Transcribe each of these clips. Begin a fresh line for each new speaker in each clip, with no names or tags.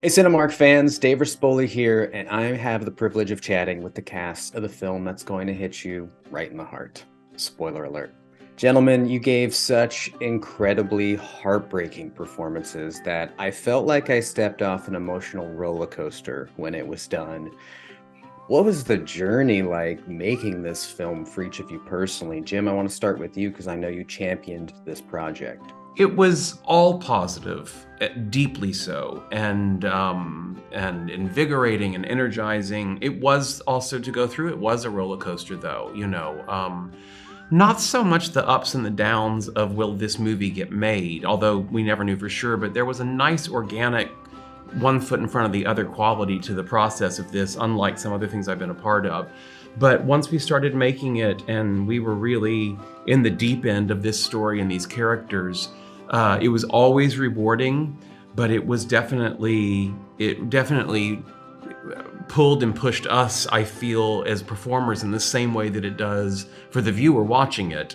Hey, Cinemark fans, Dave Rispoli here, and I have the privilege of chatting with the cast of the film that's going to hit you right in the heart. Spoiler alert. Gentlemen, you gave such incredibly heartbreaking performances that I felt like I stepped off an emotional roller coaster when it was done. What was the journey like making this film for each of you personally? Jim, I want to start with you because I know you championed this project.
It was all positive, deeply so, and invigorating and energizing. It was also to go through. It was a roller coaster, though. Not so much the ups and the downs of will this movie get made, although we never knew for sure. But there was a nice organic, one foot in front of the other quality to the process of this, unlike some other things I've been a part of. But once we started making it, and we were really in the deep end of this story and these characters. It was always rewarding, but it definitely pulled and pushed us, I feel, as performers in the same way that it does for the viewer watching it.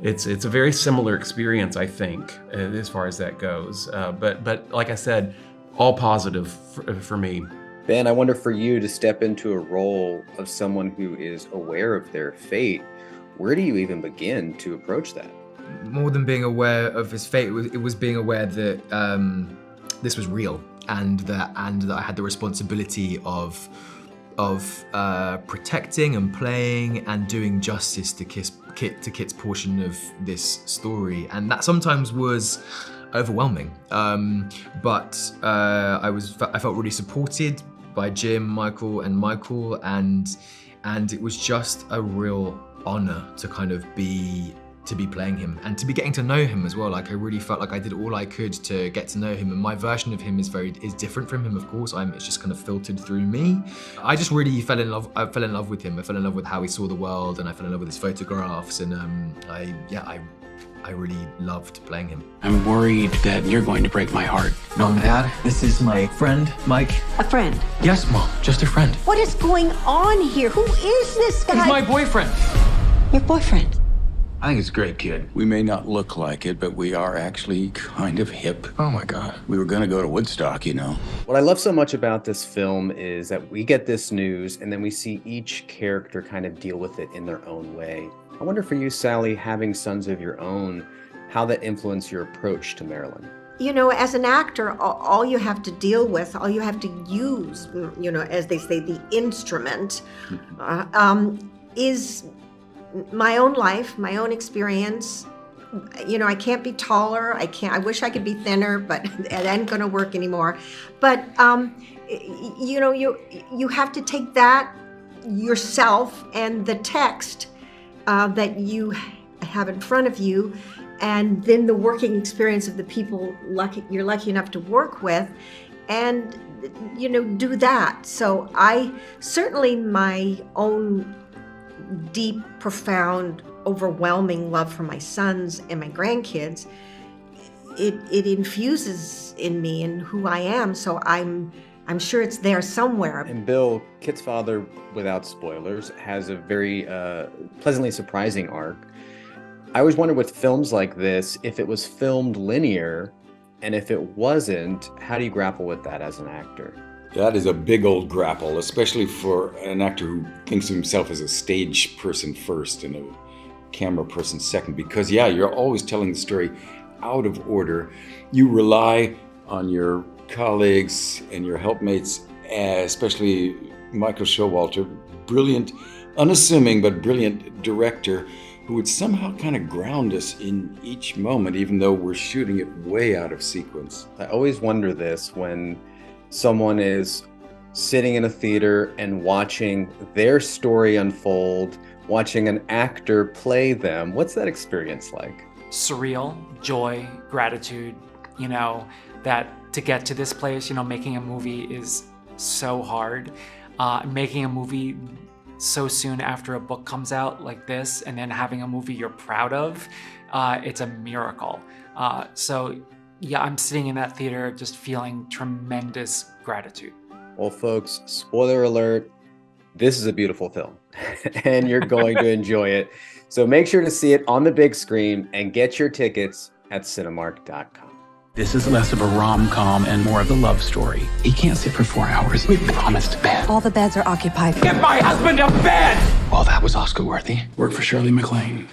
It's a very similar experience, I think, as far as that goes. But like I said, all positive for me.
Ben, I wonder for you to step into a role of someone who is aware of their fate, where do you even begin to approach that?
More than being aware of his fate, it was being aware that this was real, and that I had the responsibility of protecting and playing and doing justice to Kit's portion of this story, and that sometimes was overwhelming. But I felt really supported by Jim, Michael, and it was just a real honor to kind of be playing him and to be getting to know him as well. Like, I really felt like I did all I could to get to know him, and my version of him is different from him, of course. It's just kind of filtered through me. I just really fell in love with him. I fell in love with how he saw the world, and I fell in love with his photographs, and I really loved playing him.
I'm worried that you're going to break my heart.
Mom, Dad, this is my friend, Mike.
A friend?
Yes, Mom, just a friend.
What is going on here? Who is this guy?
He's my boyfriend.
Your boyfriend?
I think it's a great kid.
We may not look like it, but we are actually kind of hip.
Oh my God.
We were going to go to Woodstock, you know.
What I love so much about this film is that we get this news and then we see each character kind of deal with it in their own way. I wonder for you, Sally, having sons of your own, how that influenced your approach to Marilyn.
You know, as an actor, all you have to deal with, all you have to use, as they say, the instrument, is my own life, my own experience. I can't be taller. I wish I could be thinner, but it ain't gonna work anymore. But you have to take that yourself and the text that you have in front of you, and then the working experience of the people you're lucky enough to work with, and do that. So my own deep, profound, overwhelming love for my sons and my grandkids, it infuses in me and who I am. So I'm sure it's there somewhere.
And Bill, Kit's father, without spoilers, has a very pleasantly surprising arc. I always wonder with films like this, if it was filmed linear, and if it wasn't, how do you grapple with that as an actor?
That is a big old grapple, especially for an actor who thinks of himself as a stage person first and a camera person second, because you're always telling the story out of order. You rely on your colleagues and your helpmates, especially Michael Showalter, brilliant, unassuming but brilliant director, who would somehow kind of ground us in each moment, even though we're shooting it way out of sequence.
I always wonder this when someone is sitting in a theater and watching their story unfold, watching an actor play them. What's that experience like?
Surreal, joy, gratitude, that to get to this place, making a movie is so hard. Making a movie so soon after a book comes out like this, and then having a movie you're proud of, it's a miracle. I'm sitting in that theater just feeling tremendous gratitude.
Well, folks, spoiler alert, this is a beautiful film and you're going to enjoy it. So make sure to see it on the big screen and get your tickets at Cinemark.com.
This is less of a rom-com and more of a love story. He can't sit for 4 hours. We promised a bed.
All the beds are occupied.
Get my husband a bed! Well, that was Oscar-worthy. Work for Shirley MacLaine.